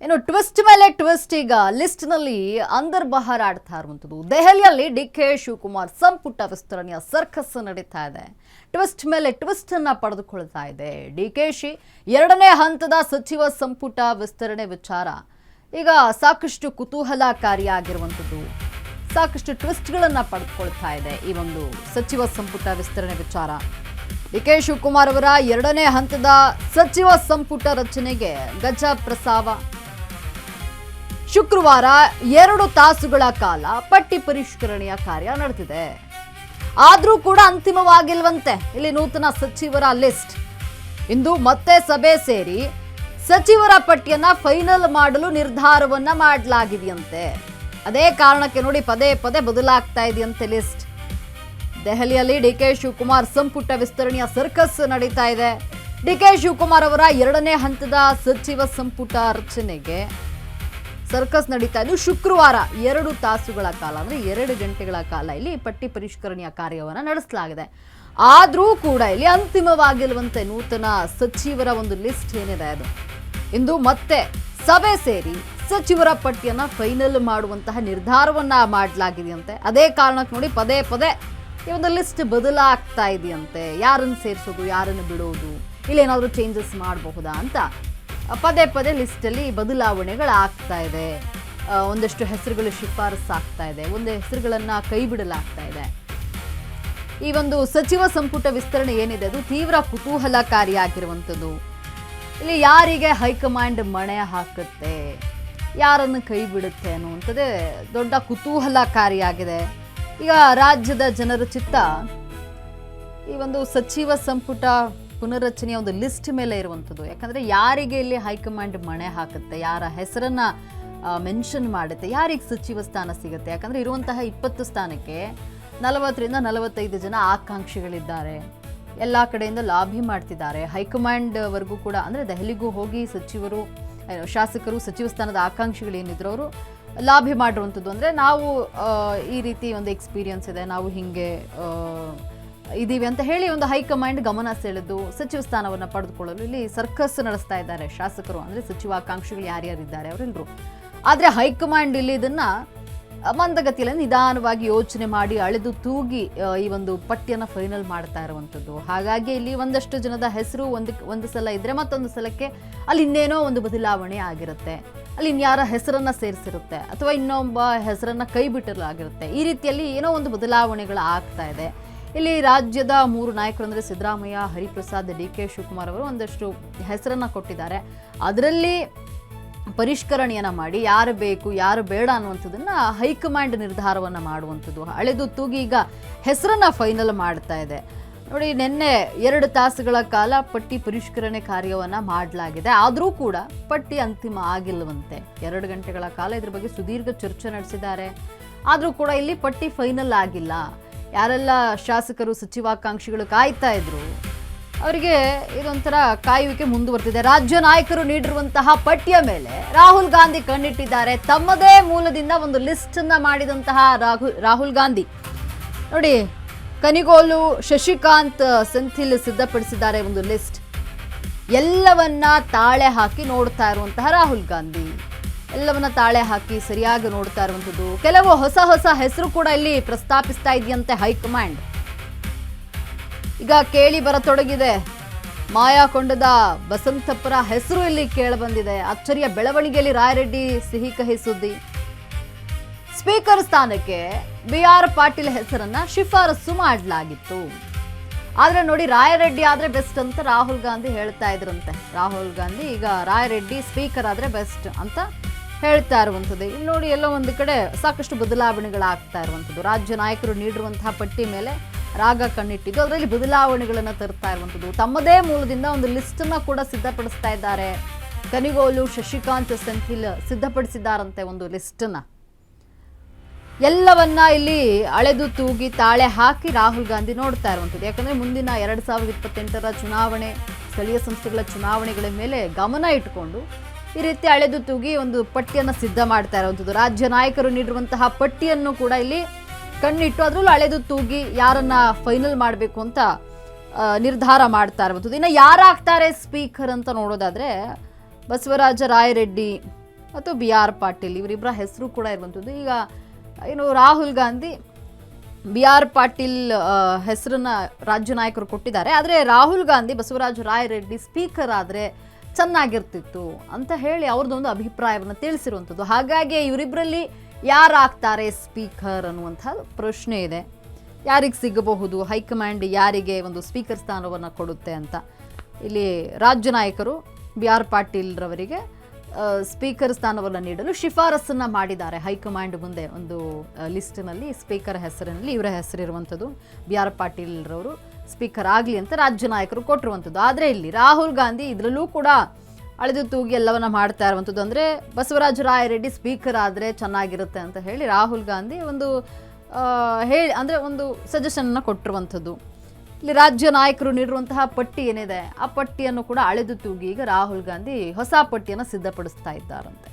ಇನ್ನು ಟ್ವಿಸ್ಟ್ ಮೇಲೆ ಟ್ವಿಸ್ಟ್ ಈಗ ಲಿಸ್ಟ್ ನಲ್ಲಿ ಅಂದರ್ ಬಹಾರ್ ಆಡ್ತಾ ಇರುವಂತದ್ದು ದೆಹಲಿಯಲ್ಲಿ ಡಿಕೆ ಶಿವಕುಮಾರ್ ಸಂಪುಟ ವಿಸ್ತರಣೆಯ ಸರ್ಕಸ್ ನಡೀತಾ ಇದೆ. ಟ್ವಿಸ್ಟ್ ಮೇಲೆ ಟ್ವಿಸ್ಟ್ ಅನ್ನ ಪಡೆದುಕೊಳ್ತಾ ಇದೆ. ಡಿಕೆಶಿ ಎರಡನೇ ಹಂತದ ಸಚಿವ ಸಂಪುಟ ವಿಸ್ತರಣೆ ವಿಚಾರ ಈಗ ಸಾಕಷ್ಟು ಕುತೂಹಲಕಾರಿಯಾಗಿರುವಂತದ್ದು, ಸಾಕಷ್ಟು ಟ್ವಿಸ್ಟ್ಗಳನ್ನ ಪಡೆದುಕೊಳ್ತಾ ಇದೆ. ಈ ಒಂದು ಸಚಿವ ಸಂಪುಟ ವಿಸ್ತರಣೆ ವಿಚಾರ ಡಿಕೆ ಶಿವಕುಮಾರ್ ಅವರ ಎರಡನೇ ಹಂತದ ಸಚಿವ ಸಂಪುಟ ರಚನೆಗೆ ಗಜ ಪ್ರಸ್ತಾವ. ಶುಕ್ರವಾರ 2 ತಾಸುಗಳ ಕಾಲ ಪಟ್ಟಿ ಪರಿಷ್ಕರಣೆಯ ಕಾರ್ಯ ನಡೆದಿದೆ. ಆದರೂ ಕೂಡ ಅಂತಿಮವಾಗಿಲ್ವಂತೆ ಇಲ್ಲಿ ನೂತನ ಸಚಿವರ ಲಿಸ್ಟ್. ಇಂದು ಮತ್ತೆ ಸಭೆ ಸೇರಿ ಸಚಿವರ ಪಟ್ಟಿಯನ್ನ ಫೈನಲ್ ಮಾಡಲು ನಿರ್ಧಾರವನ್ನ ಮಾಡಲಾಗಿದೆಯಂತೆ. ಅದೇ ಕಾರಣಕ್ಕೆ ನೋಡಿ ಪದೇ ಪದೇ ಬದಲಾಗ್ತಾ ಇದೆಯಂತೆ ಲಿಸ್ಟ್. ದೆಹಲಿಯಲ್ಲಿ ಡಿಕೆ ಶಿವಕುಮಾರ್ ಸಂಪುಟ ವಿಸ್ತರಣೆಯ ಸರ್ಕಸ್ ನಡೀತಾ ಇದೆ. ಡಿಕೆ ಶಿವಕುಮಾರ್ ಅವರ ಎರಡನೇ ಹಂತದ ಸಚಿವ ಸಂಪುಟ ರಚನೆಗೆ ಸರ್ಕಸ್ ನಡೀತಾ ಇದ್ದು ಶುಕ್ರವಾರ 2 ತಾಸುಗಳ ಕಾಲ ಅಂದ್ರೆ 2 ಗಂಟೆಗಳ ಕಾಲ ಇಲ್ಲಿ ಪಟ್ಟಿ ಪರಿಷ್ಕರಣೆಯ ಕಾರ್ಯವನ್ನು ನಡೆಸಲಾಗಿದೆ. ಆದರೂ ಕೂಡ ಇಲ್ಲಿ ಅಂತಿಮವಾಗಿರುವಂತೆ ನೂತನ ಸಚಿವರ ಒಂದು ಲಿಸ್ಟ್ ಏನಿದೆ ಅದು ಇಂದು ಮತ್ತೆ ಸಭೆ ಸೇರಿ ಸಚಿವರ ಪಟ್ಟಿಯನ್ನ ಫೈನಲ್ ಮಾಡುವಂತಹ ನಿರ್ಧಾರವನ್ನ ಮಾಡಲಾಗಿದೆಯಂತೆ. ಅದೇ ಕಾರಣಕ್ಕೆ ನೋಡಿ ಪದೇ ಪದೇ ಈ ಒಂದು ಲಿಸ್ಟ್ ಬದಲಾಗ್ತಾ ಇದೆಯಂತೆ. ಯಾರನ್ನು ಸೇರಿಸೋದು, ಯಾರನ್ನು ಬಿಡೋದು, ಇಲ್ಲೇನಾದ್ರೂ ಚೇಂಜಸ್ ಮಾಡಬಹುದಾ ಅಂತ ಪದೇ ಪದೇ ಲಿಸ್ಟಲ್ಲಿ ಬದಲಾವಣೆಗಳಾಗ್ತಾ ಇದೆ. ಒಂದಷ್ಟು ಹೆಸರುಗಳು ಶಿಫಾರಸ್ ಆಗ್ತಾ ಇದೆ, ಒಂದು ಹೆಸರುಗಳನ್ನ ಕೈ ಬಿಡಲಾಗ್ತಾ ಇದೆ. ಈ ಒಂದು ಸಚಿವ ಸಂಪುಟ ವಿಸ್ತರಣೆ ಏನಿದೆ ಅದು ತೀವ್ರ ಕುತೂಹಲಕಾರಿಯಾಗಿರುವಂಥದ್ದು. ಇಲ್ಲಿ ಯಾರಿಗೆ ಹೈಕಮಾಂಡ್ ಮಣೆ ಹಾಕುತ್ತೆ, ಯಾರನ್ನು ಕೈ ಬಿಡುತ್ತೆ ಅನ್ನುವಂಥದ್ದೇ ದೊಡ್ಡ ಕುತೂಹಲಕಾರಿಯಾಗಿದೆ. ಈಗ ರಾಜ್ಯದ ಜನರ ಚಿತ್ತ ಈ ಒಂದು ಸಚಿವ ಸಂಪುಟ ಪುನರ್ರಚನೆಯ ಒಂದು ಲಿಸ್ಟ್ ಮೇಲೆ ಇರುವಂಥದ್ದು. ಯಾಕಂದರೆ ಯಾರಿಗೆ ಇಲ್ಲಿ ಹೈಕಮಾಂಡ್ ಮಣೆ ಹಾಕುತ್ತೆ, ಯಾರ ಹೆಸರನ್ನು ಮೆನ್ಷನ್ ಮಾಡುತ್ತೆ, ಯಾರಿಗೆ ಸಚಿವ ಸ್ಥಾನ ಸಿಗುತ್ತೆ. ಯಾಕಂದರೆ ಇರುವಂತಹ 20 ಸ್ಥಾನಕ್ಕೆ 40ರಿಂದ 45 ಜನ ಆಕಾಂಕ್ಷಿಗಳಿದ್ದಾರೆ. ಎಲ್ಲ ಕಡೆಯಿಂದ ಲಾಬಿ ಮಾಡ್ತಿದ್ದಾರೆ. ಹೈಕಮಾಂಡ್ವರೆಗೂ ಕೂಡ ಅಂದರೆ ದೆಹಲಿಗೂ ಹೋಗಿ ಸಚಿವರು, ಶಾಸಕರು, ಸಚಿವ ಸ್ಥಾನದ ಆಕಾಂಕ್ಷಿಗಳು ಏನಿದ್ರು ಅವರು ಲಾಬಿ ಮಾಡಿರುವಂಥದ್ದು. ಅಂದರೆ ನಾವು ಈ ರೀತಿ ಒಂದು ಎಕ್ಸ್ಪೀರಿಯನ್ಸ್ ಇದೆ, ನಾವು ಹೀಗೆ ಇದ್ದೀವಿ ಅಂತ ಹೇಳಿ ಒಂದು ಹೈಕಮಾಂಡ್ ಗಮನ ಸೆಳೆದು ಸಚಿವ ಸ್ಥಾನವನ್ನು ಪಡೆದುಕೊಳ್ಳಲು ಇಲ್ಲಿ ಸರ್ಕಸ್ ನಡೆಸ್ತಾ ಇದ್ದಾರೆ ಶಾಸಕರು. ಅಂದರೆ ಸಚಿವಾಕಾಂಕ್ಷಿಗಳು ಯಾರ್ಯಾರಿದ್ದಾರೆ ಅವರೆಲ್ಲರೂ. ಆದರೆ ಹೈಕಮಾಂಡ್ ಇಲ್ಲಿ ಇದನ್ನು ಮಂದಗತಿಯಲ್ಲಿ ನಿಧಾನವಾಗಿ ಯೋಚನೆ ಮಾಡಿ ಅಳೆದು ತೂಗಿ ಈ ಒಂದು ಪಟ್ಟಿಯನ್ನು ಫೈನಲ್ ಮಾಡ್ತಾ ಇರುವಂಥದ್ದು. ಹಾಗಾಗಿ ಇಲ್ಲಿ ಒಂದಷ್ಟು ಜನದ ಹೆಸರು ಒಂದು ಸಲ ಇದ್ದರೆ ಮತ್ತೊಂದು ಸಲಕ್ಕೆ ಅಲ್ಲಿ ಇನ್ನೇನೋ ಒಂದು ಬದಲಾವಣೆ ಆಗಿರುತ್ತೆ. ಅಲ್ಲಿ ಇನ್ಯಾರ ಹೆಸರನ್ನು ಸೇರಿಸಿರುತ್ತೆ ಅಥವಾ ಇನ್ನೊಬ್ಬ ಹೆಸರನ್ನು ಕೈ ಬಿಟ್ಟಲಾಗಿರುತ್ತೆ. ಈ ರೀತಿಯಲ್ಲಿ ಏನೋ ಒಂದು ಬದಲಾವಣೆಗಳು ಆಗ್ತಾ ಇದೆ. ಇಲ್ಲಿ ರಾಜ್ಯದ 3 ನಾಯಕರು ಅಂದರೆ ಸಿದ್ದರಾಮಯ್ಯ, ಹರಿಪ್ರಸಾದ್, ಡಿಕೆ ಶಿವಕುಮಾರ್ ಅವರು ಒಂದಷ್ಟು ಹೆಸರನ್ನು ಕೊಟ್ಟಿದ್ದಾರೆ. ಅದರಲ್ಲಿ ಪರಿಷ್ಕರಣೆಯನ್ನು ಮಾಡಿ ಯಾರು ಬೇಕು ಯಾರು ಬೇಡ ಅನ್ನುವಂಥದ್ದನ್ನು ಹೈಕಮಾಂಡ್ ನಿರ್ಧಾರವನ್ನು ಮಾಡುವಂಥದ್ದು. ಅಳೆದು ತೂಗಿ ಈಗ ಹೆಸರನ್ನು ಫೈನಲ್ ಮಾಡ್ತಾ ಇದೆ. ನೋಡಿ, ನಿನ್ನೆ 2 ತಾಸುಗಳ ಕಾಲ ಪಟ್ಟಿ ಪರಿಷ್ಕರಣೆ ಕಾರ್ಯವನ್ನು ಮಾಡಲಾಗಿದೆ. ಆದರೂ ಕೂಡ ಪಟ್ಟಿ ಅಂತಿಮ ಆಗಿಲ್ಲವಂತೆ. 2 ಗಂಟೆಗಳ ಕಾಲ ಇದ್ರ ಬಗ್ಗೆ ಸುದೀರ್ಘ ಚರ್ಚೆ ನಡೆಸಿದ್ದಾರೆ. ಆದರೂ ಕೂಡ ಇಲ್ಲಿ ಪಟ್ಟಿ ಫೈನಲ್ ಆಗಿಲ್ಲ. ಯಾರೆಲ್ಲ ಶಾಸಕರು, ಸಚಿವಾಕಾಂಕ್ಷಿಗಳು ಕಾಯ್ತಾ ಇದ್ರು ಅವರಿಗೆ ಇದೊಂಥರ ಕಾಯುವಿಕೆ ಮುಂದುವರೆದಿದೆ. ರಾಜ್ಯ ನಾಯಕರು ನೀಡಿರುವಂತಹ ಪಟ್ಟಿಯ ಮೇಲೆ ರಾಹುಲ್ ಗಾಂಧಿ ಕಣ್ಣಿಟ್ಟಿದ್ದಾರೆ. ತಮ್ಮದೇ ಮೂಲದಿಂದ ಒಂದು ಲಿಸ್ಟ್ ಅನ್ನ ಮಾಡಿದಂತಹ ರಾಹುಲ್ ಗಾಂಧಿ ನೋಡಿ, ಕನಿಗೋಲು ಶಶಿಕಾಂತ್ ಸೆಂಥಿಲ್ ಸಿದ್ಧಪಡಿಸಿದ್ದಾರೆ ಒಂದು ಲಿಸ್ಟ್. ಎಲ್ಲವನ್ನ ತಾಳೆ ಹಾಕಿ ನೋಡ್ತಾ ಇರುವಂತಹ ರಾಹುಲ್ ಗಾಂಧಿ, ಎಲ್ಲವನ್ನ ತಾಳೆ ಹಾಕಿ ಸರಿಯಾಗಿ ನೋಡ್ತಾ ಇರುವಂಥದ್ದು. ಕೆಲವು ಹೊಸ ಹೊಸ ಹೆಸರು ಕೂಡ ಇಲ್ಲಿ ಪ್ರಸ್ತಾಪಿಸ್ತಾ ಇದೆಯಂತೆ ಹೈಕಮಾಂಡ್. ಈಗ ಕೇಳಿ ಬರತೊಡಗಿದೆ. ಮಾಯಾಕೊಂಡದ ಬಸಂತಪ್ಪರ ಹೆಸರು ಇಲ್ಲಿ ಕೇಳಬಂದಿದೆ. ಅಚ್ಚರಿಯ ಬೆಳವಣಿಗೆಯಲ್ಲಿ ರಾಯರೆಡ್ಡಿ ಸಿಹಿ ಕಹಿ ಸುದ್ದಿ. ಸ್ಪೀಕರ್ ಸ್ಥಾನಕ್ಕೆ BR ಪಾಟೀಲ್ ಹೆಸರನ್ನ ಶಿಫಾರಸು ಮಾಡಲಾಗಿತ್ತು. ಆದ್ರೆ ನೋಡಿ, ರಾಯರೆಡ್ಡಿ ಆದ್ರೆ ಬೆಸ್ಟ್ ಅಂತ ರಾಹುಲ್ ಗಾಂಧಿ ಹೇಳ್ತಾ ಇದ್ರಂತೆ. ರಾಹುಲ್ ಗಾಂಧಿ ಈಗ ರಾಯರೆಡ್ಡಿ ಸ್ಪೀಕರ್ ಆದ್ರೆ ಬೆಸ್ಟ್ ಅಂತ ಹೇಳ್ತಾ ಇರುವಂಥದ್ದು. ಇಲ್ಲಿ ನೋಡಿ, ಎಲ್ಲೋ ಒಂದು ಕಡೆ ಸಾಕಷ್ಟು ಬದಲಾವಣೆಗಳಾಗ್ತಾ ಇರುವಂಥದ್ದು. ರಾಜ್ಯ ನಾಯಕರು ನೀಡಿರುವಂತಹ ಪಟ್ಟಿ ಮೇಲೆ ರಾಗ ಕಣ್ಣಿಟ್ಟಿದ್ದು ಅದರಲ್ಲಿ ಬದಲಾವಣೆಗಳನ್ನು ತರ್ತಾ ಇರುವಂಥದ್ದು. ತಮ್ಮದೇ ಮೂಲದಿಂದ ಒಂದು ಲಿಸ್ಟನ್ನು ಕೂಡ ಸಿದ್ಧಪಡಿಸ್ತಾ ಇದ್ದಾರೆ. ಕನಿಗೋಲು ಶಶಿಕಾಂತ್ ಸೆಂಥಿಲ್ ಸಿದ್ಧಪಡಿಸಿದ್ದಾರಂತೆ ಒಂದು ಲಿಸ್ಟನ್ನು. ಎಲ್ಲವನ್ನ ಇಲ್ಲಿ ಅಳೆದು ತೂಗಿ ತಾಳೆ ಹಾಕಿ ರಾಹುಲ್ ಗಾಂಧಿ ನೋಡ್ತಾ ಇರುವಂಥದ್ದು. ಯಾಕಂದರೆ ಮುಂದಿನ 2028ರ ಚುನಾವಣೆ, ಸ್ಥಳೀಯ ಸಂಸ್ಥೆಗಳ ಚುನಾವಣೆಗಳ ಮೇಲೆ ಗಮನ ಇಟ್ಕೊಂಡು ಈ ರೀತಿ ಅಳೆದು ತೂಗಿ ಒಂದು ಪಟ್ಟಿಯನ್ನು ಸಿದ್ಧ ಮಾಡ್ತಾ ಇರುವಂಥದ್ದು. ರಾಜ್ಯ ನಾಯಕರು ನೀಡಿರುವಂತಹ ಪಟ್ಟಿಯನ್ನು ಕೂಡ ಇಲ್ಲಿ ಕಣ್ಣಿಟ್ಟು ಅದರಲ್ಲೂ ಅಳೆದು ತೂಗಿ ಯಾರನ್ನ ಫೈನಲ್ ಮಾಡಬೇಕು ಅಂತ ನಿರ್ಧಾರ ಮಾಡ್ತಾ ಇರುವಂಥದ್ದು. ಇನ್ನು ಯಾರಾಗ್ತಾರೆ ಸ್ಪೀಕರ್ ಅಂತ ನೋಡೋದಾದ್ರೆ ಬಸವರಾಜ ರಾಯರೆಡ್ಡಿ ಮತ್ತು ಬಿ ಆರ್ ಪಾಟೀಲ್ ಇವರಿಬ್ಬರ ಹೆಸರು ಕೂಡ ಇರುವಂಥದ್ದು. ಈಗ ಏನು ರಾಹುಲ್ ಗಾಂಧಿ ಬಿ ಆರ್ ಪಾಟೀಲ್ ಹೆಸರನ್ನ ರಾಜ್ಯ ನಾಯಕರು ಕೊಟ್ಟಿದ್ದಾರೆ. ಆದರೆ ರಾಹುಲ್ ಗಾಂಧಿ ಬಸವರಾಜ ರಾಯರೆಡ್ಡಿ ಸ್ಪೀಕರ್ ಆದರೆ ಚೆನ್ನಾಗಿರ್ತಿತ್ತು ಅಂತ ಹೇಳಿ ಅವ್ರದ್ದೊಂದು ಅಭಿಪ್ರಾಯವನ್ನು ತಿಳಿಸಿರುವಂಥದ್ದು. ಹಾಗಾಗಿ ಇವರಿಬ್ಬರಲ್ಲಿ ಯಾರಾಗ್ತಾರೆ ಸ್ಪೀಕರ್ ಅನ್ನುವಂಥ ಪ್ರಶ್ನೆ ಇದೆ. ಯಾರಿಗೆ ಸಿಗಬಹುದು, ಹೈಕಮಾಂಡ್ ಯಾರಿಗೆ ಒಂದು ಸ್ಪೀಕರ್ ಸ್ಥಾನವನ್ನು ಕೊಡುತ್ತೆ ಅಂತ. ಇಲ್ಲಿ ರಾಜ್ಯ ನಾಯಕರು ಬಿ ಆರ್ ಪಾಟೀಲ್ ರವರಿಗೆ ಸ್ಪೀಕರ್ ಸ್ಥಾನವನ್ನು ನೀಡಲು ಶಿಫಾರಸನ್ನು ಮಾಡಿದ್ದಾರೆ ಹೈಕಮಾಂಡ್ ಮುಂದೆ. ಒಂದು ಲಿಸ್ಟ್ನಲ್ಲಿ ಸ್ಪೀಕರ್ ಹೆಸರಿನಲ್ಲಿ ಇವರ ಹೆಸರಿರುವಂಥದ್ದು, ಬಿ ಆರ್ ಪಾಟೀಲ್ ರವರು ಸ್ಪೀಕರ್ ಆಗಲಿ ಅಂತ ರಾಜ್ಯ ನಾಯಕರು ಕೊಟ್ಟಿರುವಂಥದ್ದು. ಆದರೆ ಇಲ್ಲಿ ರಾಹುಲ್ ಗಾಂಧಿ ಇದರಲ್ಲೂ ಕೂಡ ಅಳೆದು ತೂಗಿ ಎಲ್ಲವನ್ನ ಮಾಡ್ತಾ ಇರುವಂಥದ್ದು. ಅಂದರೆ ಬಸವರಾಜ ರಾಯರೆಡ್ಡಿ ಸ್ಪೀಕರ್ ಆದರೆ ಚೆನ್ನಾಗಿರುತ್ತೆ ಅಂತ ಹೇಳಿ ರಾಹುಲ್ ಗಾಂಧಿ ಒಂದು ಒಂದು ಸಜೆಷನ್ನ ಕೊಟ್ಟಿರುವಂಥದ್ದು. ಇಲ್ಲಿ ರಾಜ್ಯ ನಾಯಕರು ನೀಡಿರುವಂತಹ ಪಟ್ಟಿ ಏನಿದೆ ಆ ಪಟ್ಟಿಯನ್ನು ಕೂಡ ಅಳೆದು ತೂಗಿ ಈಗ ರಾಹುಲ್ ಗಾಂಧಿ ಹೊಸ ಪಟ್ಟಿಯನ್ನು ಸಿದ್ಧಪಡಿಸ್ತಾ ಇದ್ದಾರಂತೆ.